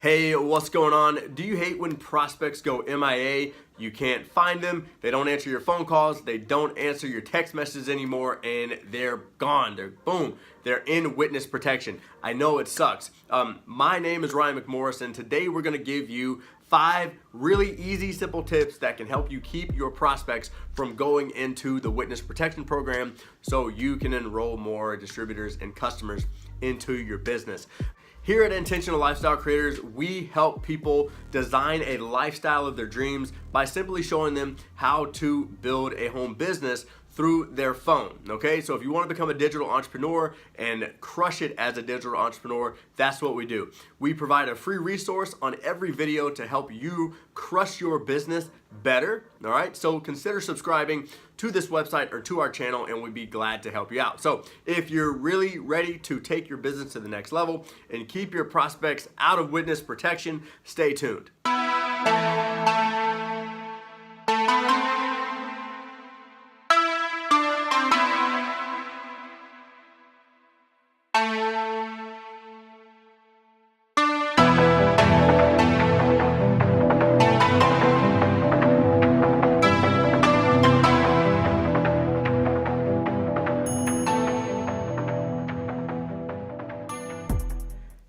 Hey, what's going on? Do you hate when prospects go MIA? You can't find them, they don't answer your phone calls, they don't answer your text messages anymore, and they're gone. They're in witness protection. I know it sucks. My name is Ryan McMorris, and today we're gonna give you 5 really easy, simple tips that can help you keep your prospects from going into the witness protection program so you can enroll more distributors and customers into your business. Here at Intentional Lifestyle Creators, we help people design a lifestyle of their dreams by simply showing them how to build a home business through their phone, okay? So if you want to become a digital entrepreneur and crush it as a digital entrepreneur, that's what we do. We provide a free resource on every video to help you crush your business better, all right? So consider subscribing to this website or to our channel and we'd be glad to help you out. So if you're really ready to take your business to the next level and keep your prospects out of witness protection, stay tuned.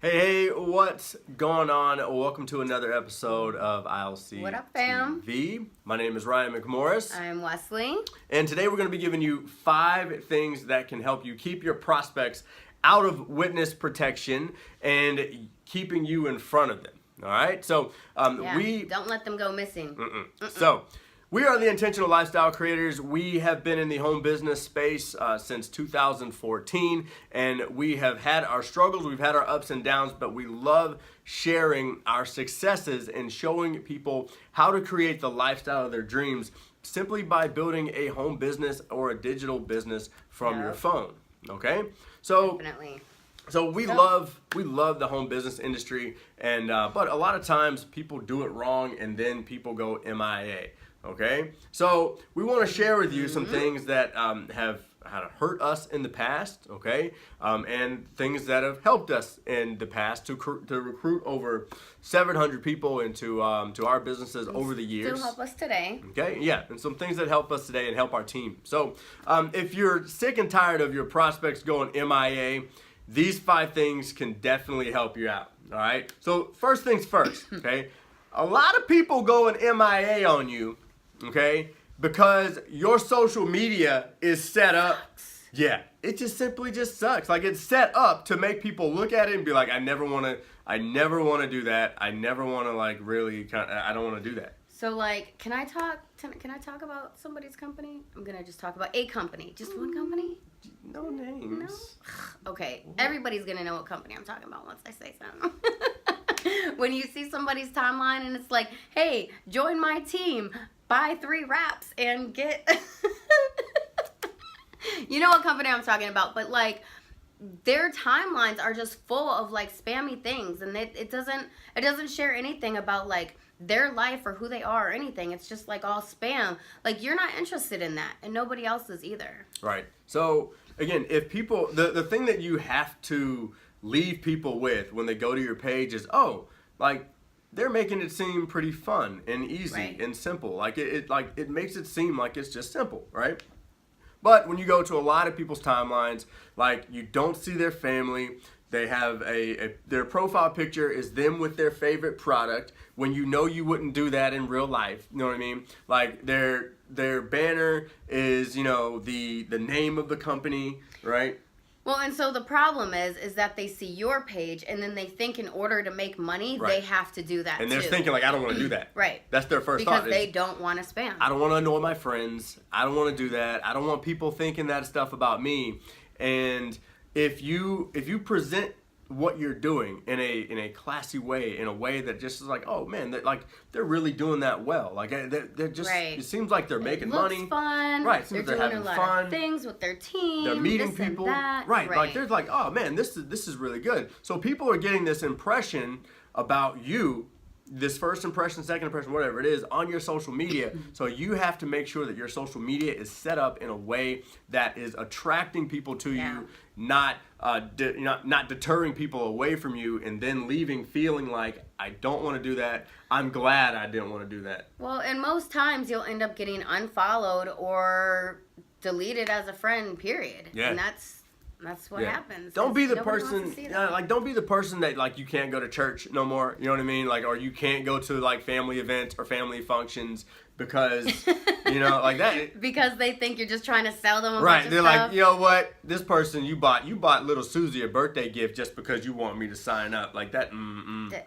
Hey, what's going on? Welcome to another episode of ILC What up, fam? TV. My name is Ryan McMorris. I'm Wesley. And today we're going to be giving you 5 things that can help you keep your prospects out of witness protection and keeping you in front of them. All right? So we don't let them go missing. So we are the Intentional Lifestyle Creators. We have been in the home business space since 2014, and we have had our struggles, we've had our ups and downs, but we love sharing our successes and showing people how to create the lifestyle of their dreams simply by building a home business or a digital business from your phone, okay? So Definitely. So we love the home business industry, and but a lot of times people do it wrong and then people go MIA. Okay, so we want to share with you some things that have hurt us in the past, okay, and things that have helped us in the past to recruit over 700 people into to our businesses over the years. Still help us today. Okay, yeah, and some things that help us today and help our team. So if you're sick and tired of your prospects going MIA, these 5 things can definitely help you out. All right, so first things first, okay, a lot of people going MIA on you. Okay, because your social media is set up. Yeah, it just simply sucks. Like, it's set up to make people look at it and be like, I never want to do that. I never want to I don't want to do that. So like, can I talk about somebody's company? I'm gonna just talk about a company, just one company. No names. No. Okay, everybody's gonna know what company I'm talking about once I say something. When you see somebody's timeline and it's like, hey, join my team, buy 3 wraps and get you know what company I'm talking about, but like their timelines are just full of like spammy things, and it doesn't share anything about like their life or who they are or anything. It's just like all spam. Like, you're not interested in that, and nobody else is either. Right. So again, if people, the thing that you have to leave people with when they go to your page is, oh, like, they're making it seem pretty fun and easy and simple. Like it makes it seem like it's just simple, right? But when you go to a lot of people's timelines, like, you don't see their family. They have their profile picture is them with their favorite product when you know you wouldn't do that in real life. You know what I mean? Like, their banner is, you know, the name of the company, right? Well, and so the problem is that they see your page and then they think in order to make money, they have to do that and they're thinking like, I don't want to do that. Right. That's their first thought. Because they don't want to spam. I don't want to annoy my friends. I don't want to do that. I don't want people thinking that stuff about me. And if you present what you're doing in a classy way, in a way that just is like, oh man, they're really doing that well. Like, they're just, it seems like they're making money. Fun. Right. They're doing having a lot fun. of things with their team. They're meeting people. Right. Like, they're like, oh man, this is really good. So people are getting this impression about you this first impression, second impression, whatever it is, on your social media. So you have to make sure that your social media is set up in a way that is attracting people to you, not not deterring people away from you, and then leaving feeling like, I don't want to do that. I'm glad I didn't want to do that. Well, and most times you'll end up getting unfollowed or deleted as a friend, period. Yeah. And that's what happens. Don't be the Nobody person, wants to see that. like, don't be the person that, like, you can't go to church no more, you know what I mean? Like, or you can't go to, like, family events or family functions because, you know, like that. Because they think you're just trying to sell them a Right, bunch of they're stuff. like, you know what? This person, you bought little Susie a birthday gift just because you want me to sign up. Like that,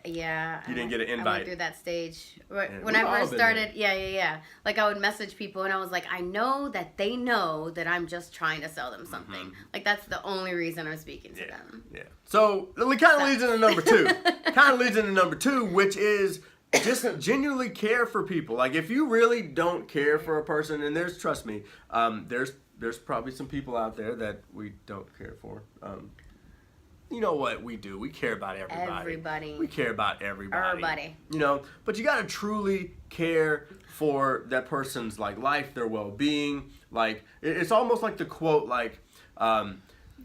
Yeah. You didn't get an I invite. went through that stage. When we've I all first been started, yeah. Like, I would message people and I was like, I know that they know that I'm just trying to sell them something. Like, that's the only reason I'm speaking to them. Yeah. So, it kind of leads into number two. Which is just genuinely care for people. Like, if you really don't care for a person, and trust me, there's probably some people out there that we don't care for. You know what we do? We care about everybody. We care about everybody. You know, but you got to truly care for that person's, like, life, their well-being. Like, it's almost like the quote, like,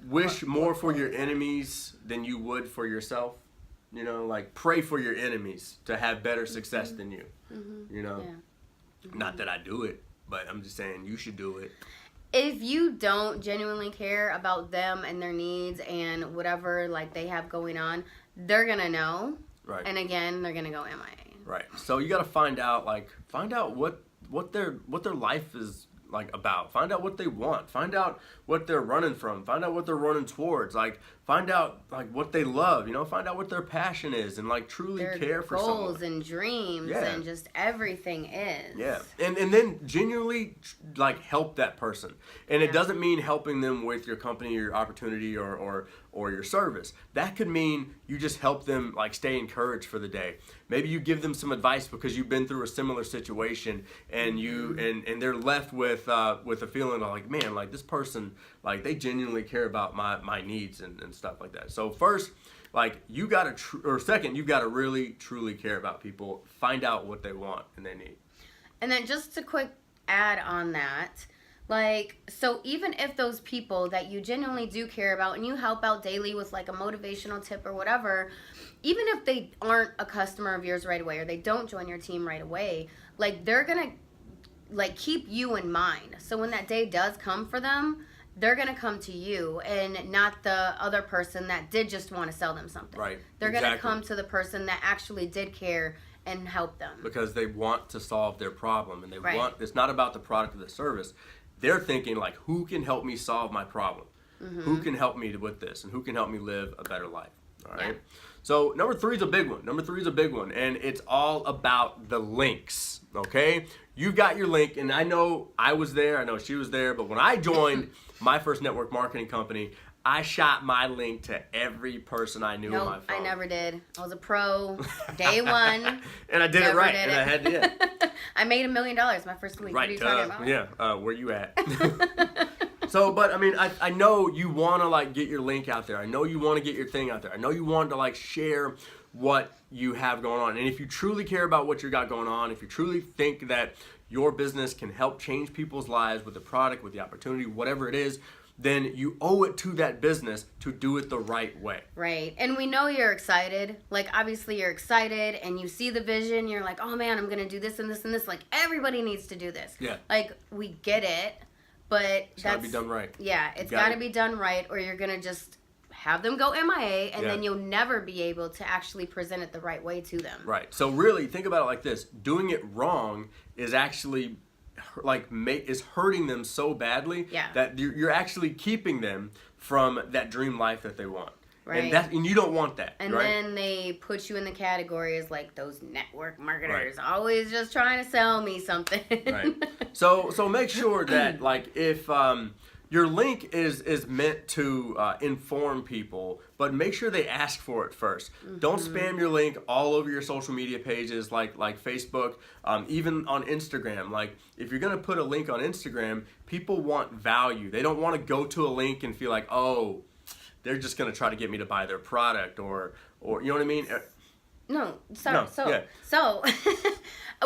wish more for your enemies than you would for yourself. You know, like, pray for your enemies to have better success than you. You know, not that I do it, but I'm just saying you should do it. If you don't genuinely care about them and their needs and whatever, like, they have going on, they're gonna know. Right. And again, they're gonna go MIA. Right. So you got to find out what their life is like about. Find out what they want. Find out what they're running from. Find out what they're running towards. Like, find out, like, what they love. You know, find out what their passion is, and, like, truly Their care for someone. goals and dreams and just everything is. Yeah, and then genuinely, like, help that person. And it doesn't mean helping them with your company or your opportunity or your service. That could mean you just help them, like, stay encouraged for the day. Maybe you give them some advice because you've been through a similar situation, and and they're left with a feeling of, like, man, like, this person, like, they genuinely care about my needs and stuff like that. So first, like, you got to, second, you've got to really, truly care about people. Find out what they want and they need. And then just a quick add on that, like, so even if those people that you genuinely do care about and you help out daily with, like, a motivational tip or whatever, even if they aren't a customer of yours right away or they don't join your team right away, like, they're going to, like, keep you in mind. So when that day does come for them, they're going to come to you and not the other person that did just want to sell them something. Right. They're going to come to the person that actually did care and help them. Because they want to solve their problem, and they want, it's not about the product or the service. They're thinking, like, who can help me solve my problem? Who can help me with this? And who can help me live a better life? All right. Yeah. So number three is a big one. And it's all about the links. Okay. You've got your link, and I know I was there. I know she was there. But when I joined my first network marketing company, I shot my link to every person I knew on my phone. I never did. I was a pro day one. And I did it right. And I had I made $1 million my first week. Right. What are you talking about? Yeah. Where you at? So, but I mean, I know you want to, like, get your link out there. I know you want to get your thing out there. I know you want to, like, share what you have going on. And if you truly care about what you got going on, if you truly think that your business can help change people's lives with the product, with the opportunity, whatever it is, then you owe it to that business to do it the right way. Right. And we know you're excited. Like, obviously you're excited and you see the vision. You're like, oh man, I'm going to do this and this and this. Like, everybody needs to do this. Yeah. Like, we get it, but it's got to be done right. Yeah, it's got to be done right, or you're going to just have them go MIA, and then you'll never be able to actually present it the right way to them. Right. So really, think about it like this. Doing it wrong is actually, like, is hurting them so badly that you're actually keeping them from that dream life that they want. Right. And you don't want that. And then they put you in the category as, like, those network marketers, always just trying to sell me something. Right. So make sure that, like, if your link is meant to inform people, but make sure they ask for it first. Don't spam your link all over your social media pages like Facebook, even on Instagram. Like, if you're going to put a link on Instagram, people want value. They don't want to go to a link and feel like, oh, they're just going to try to get me to buy their product or you know what I mean? No, sorry. No, yeah. So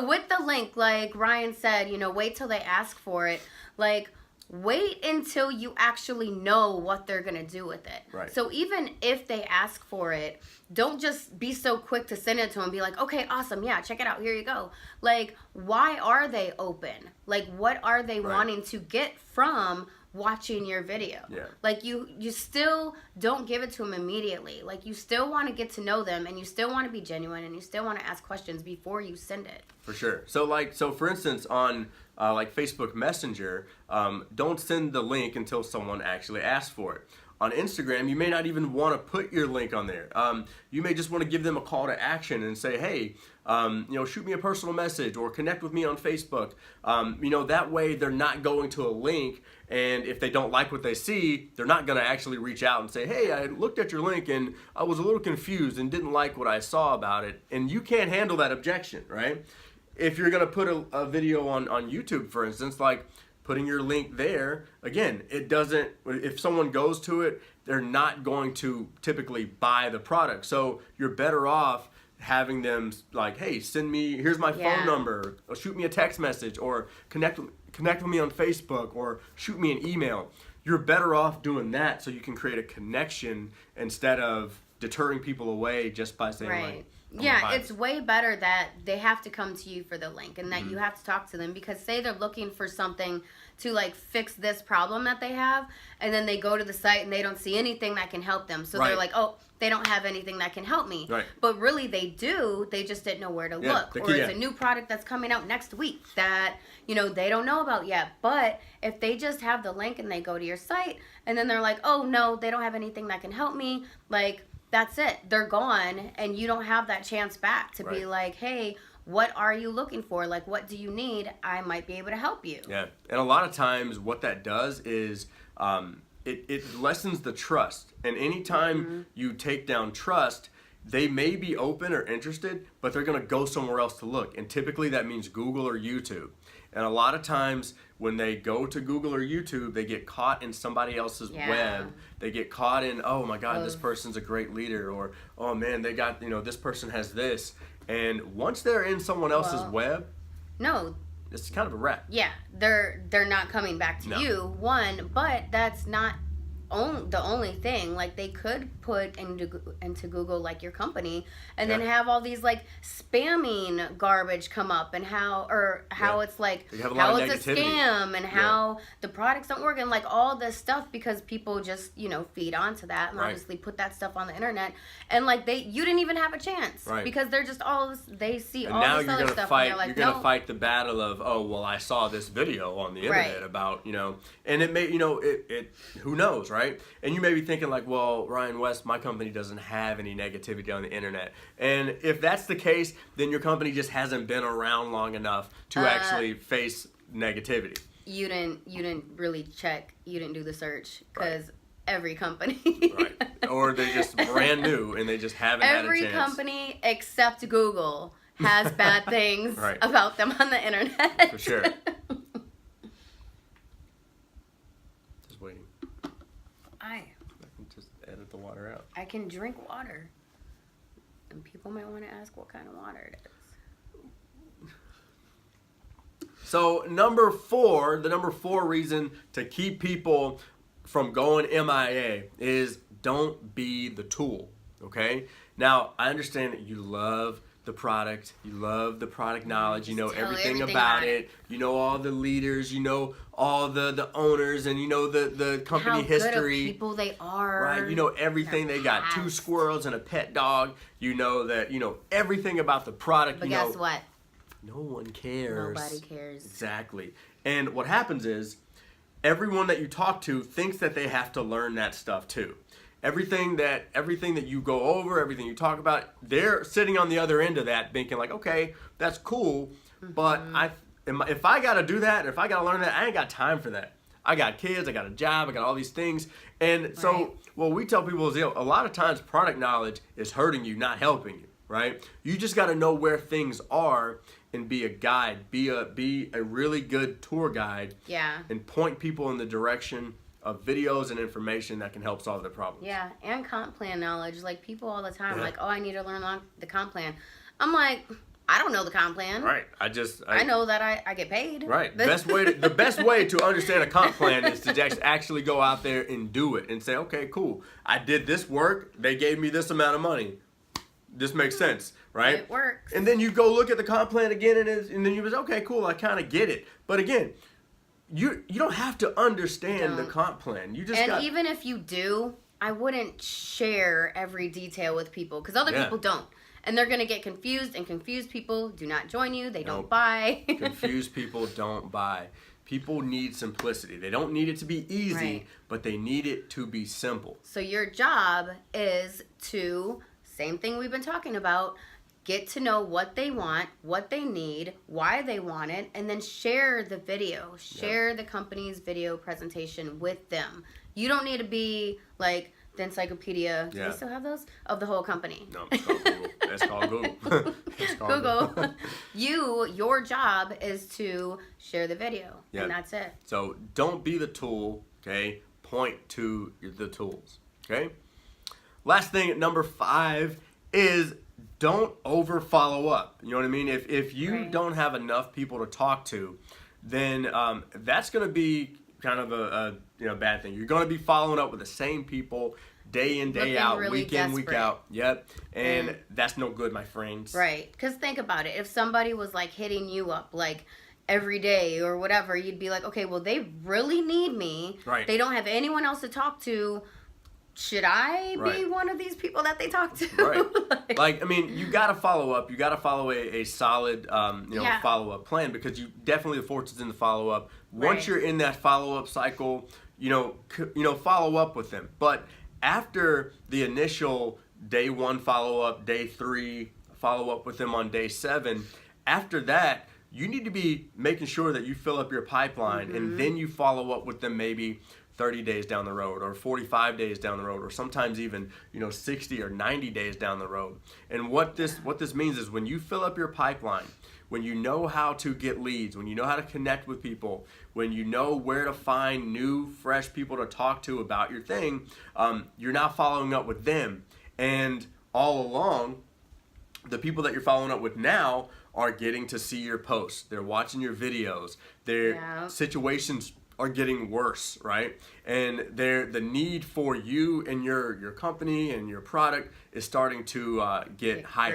with the link, like Ryan said, wait till they ask for it. Like, wait until you actually know what they're going to do with it. Right. So even if they ask for it, don't just be so quick to send it to them. Be like, okay, awesome. Yeah, check it out. Here you go. Like, why are they open? Like, what are they wanting to get from watching your video? Yeah. Like, you still don't give it to them immediately. Like, you still want to get to know them, and you still want to be genuine, and you still want to ask questions before you send it. For sure. So for instance, on like Facebook Messenger, don't send the link until someone actually asks for it. On Instagram, you may not even want to put your link on there. You may just want to give them a call to action and say, hey, shoot me a personal message or connect with me on Facebook. That way they're not going to a link, and if they don't like what they see, they're not going to actually reach out and say, hey, I looked at your link and I was a little confused and didn't like what I saw about it. And you can't handle that objection, right? If you're going to put a video on YouTube, for instance, like putting your link there, again, it doesn't, if someone goes to it, they're not going to typically buy the product. So you're better off having them like, hey, here's my phone number, or shoot me a text message, or connect with me on Facebook, or shoot me an email. You're better off doing that so you can create a connection instead of deterring people away just by saying like, yeah, it's way better that they have to come to you for the link, and that you have to talk to them, because say they're looking for something to like fix this problem that they have, and then they go to the site and they don't see anything that can help them. So they're like, oh, they don't have anything that can help me. Right. But really they do, they just didn't know where to look. Or it's a new product that's coming out next week that, they don't know about yet. But if they just have the link and they go to your site and then they're like, oh no, they don't have anything that can help me, like, that's it. They're gone, and you don't have that chance back to be like, hey, what are you looking for? Like, what do you need? I might be able to help you. Yeah, and a lot of times what that does is it lessens the trust. And anytime you take down trust, they may be open or interested, but they're going to go somewhere else to look. And typically that means Google or YouTube. And a lot of times when they go to Google or YouTube, they get caught in somebody else's web. They get caught in, oh my God, this person's a great leader, or oh man, they got, this person has this. And once they're in someone else's web, it's kind of a wrap. Yeah, they're not coming back to you, one, but that's not the only thing. Like, they could put into Google like your company, and then have all these like spamming garbage come up, and how it's like how it's a scam, and how the products don't work, and like all this stuff, because people just feed onto that and obviously put that stuff on the internet, and like you didn't even have a chance because they're just they see all this other stuff, and they're like, you're gonna fight the battle of, oh well, I saw this video on the internet about and it may it who knows, right? And you may be thinking like, well, Ryan West, my company doesn't have any negativity on the internet. And if that's the case, then your company just hasn't been around long enough to actually face negativity. You didn't really check. You didn't do the search, because every company. Or they're just brand new and they just haven't had a chance. Every company except Google has bad things about them on the internet. For sure. I can just edit the water out. I can drink water. And people might want to ask what kind of water it is. So the number 4 reason to keep people from going MIA is don't be the tool, okay? Now, I understand that you love the product, you love the product knowledge, you know everything about it, you know all the leaders, you know all the owners, and you know the company history. How good of people they are. Right, you know everything. They got 2 squirrels and a pet dog. You know that, everything about the product. But guess what? No one cares. Nobody cares. Exactly. And what happens is, everyone that you talk to thinks that they have to learn that stuff too. Everything that you go over, everything you talk about, they're sitting on the other end of that thinking like, okay, that's cool, but if I got to do that, if I got to learn that, I ain't got time for that. I got kids, I got a job, I got all these things. And so what we tell people is, a lot of times product knowledge is hurting you, not helping you, right? You just got to know where things are and be a guide, be a really good tour guide, and point people in the direction of videos and information that can help solve their problems. Yeah, and comp plan knowledge. Like, people all the time, Yeah. like, oh, I need to learn the comp plan. I'm like, I don't know the comp plan. Right. I know that I get paid. Right. The best way to understand a comp plan is to just actually go out there and do it and say, okay, cool. I did this work. They gave me this amount of money. This makes sense, right? It works. And then you go look at the comp plan again, and then you say, okay, cool. I kind of get it. But again, you don't have to understand the comp plan. You just even if you do, I wouldn't share every detail with people because other people don't. And they're going to get confused, and confused people do not join you. They don't buy. Confused people don't buy. People need simplicity. They don't need it to be easy, but they need it to be simple. So your job is to, same thing we've been talking about, get to know what they want, what they need, why they want it, and then share the video. Share the company's video presentation with them. You don't need to be like the encyclopedia. Do they still have those? Of the whole company. No, it's called Google. It's called Google. It's called Google. Your job is to share the video. Yeah. And that's it. So don't be the tool, okay? Point to the tools, okay? Last thing, number 5, is don't over follow up. You know what I mean? If you don't have enough people to talk to, then that's going to be kind of a bad thing. You're going to be following up with the same people day in, day out, really week in, week out. Yep. And that's no good, my friends. Right. Because think about it. If somebody was like hitting you up like every day or whatever, you'd be like, okay, well, they really need me. Right. They don't have anyone else to talk to. Should I be one of these people that they talk to? Right. Like, I mean, you got to follow up. You got to follow a solid, follow-up plan, because you definitely, the fortune's in the follow-up. Once you're in that follow-up cycle, follow up with them. But after the initial day 1 follow-up, day 3 follow-up with them on day 7, after that, you need to be making sure that you fill up your pipeline, and then you follow up with them maybe 30 days down the road, or 45 days down the road, or sometimes even 60 or 90 days down the road. And what this means is, when you fill up your pipeline, when you know how to get leads, when you know how to connect with people, when you know where to find new, fresh people to talk to about your thing, you're now following up with them. And all along, the people that you're following up with now are getting to see your posts. They're watching your videos. Their situations are getting worse, right? And the need for you and your company and your product is starting to get higher,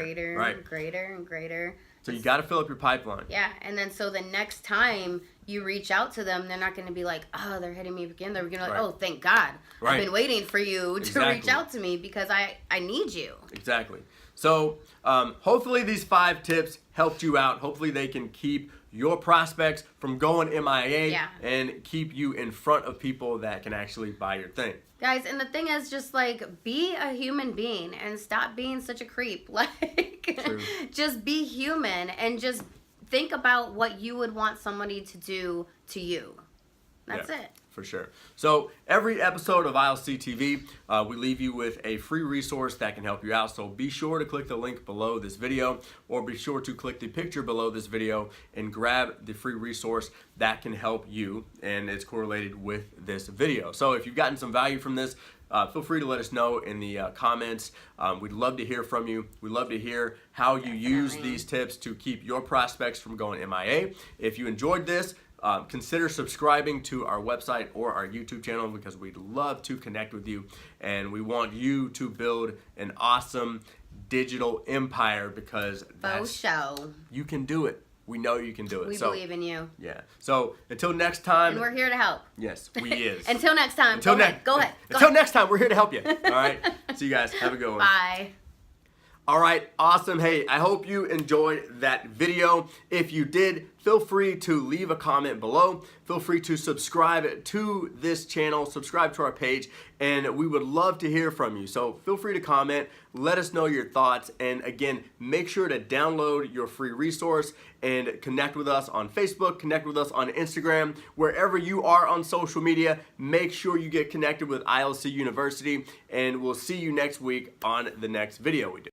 greater and greater. So you got to fill up your pipeline. Yeah, and then so the next time you reach out to them, they're not going to be like, oh, they're hitting me again. They're going to be like, oh, thank God. I've been waiting for you to reach out to me because I need you. Exactly. So hopefully these 5 tips helped you out. Hopefully they can keep your prospects from going MIA and keep you in front of people that can actually buy your thing. Guys, and the thing is, just like, be a human being and stop being such a creep. Like, just be human and just think about what you would want somebody to do to you. That's it. For sure. So every episode of ILC TV, we leave you with a free resource that can help you out. So be sure to click the link below this video, or be sure to click the picture below this video and grab the free resource that can help you, and it's correlated with this video. So if you've gotten some value from this, feel free to let us know in the comments. We'd love to hear from you. We'd love to hear how you use these tips to keep your prospects from going MIA. If you enjoyed this, consider subscribing to our website or our YouTube channel, because we'd love to connect with you, and we want you to build an awesome digital empire, because you can do it. We know you can do it. We believe in you. Yeah. So until next time. And we're here to help. Yes, we is. Until next time. Go ahead. Until next time, we're here to help you. All right. See you guys. Have a good one. Bye. All right, awesome. Hey, I hope you enjoyed that video. If you did, feel free to leave a comment below. Feel free to subscribe to this channel, subscribe to our page, and we would love to hear from you. So feel free to comment, let us know your thoughts, and again, make sure to download your free resource and connect with us on Facebook, connect with us on Instagram, wherever you are on social media. Make sure you get connected with ILC University, and we'll see you next week on the next video we do.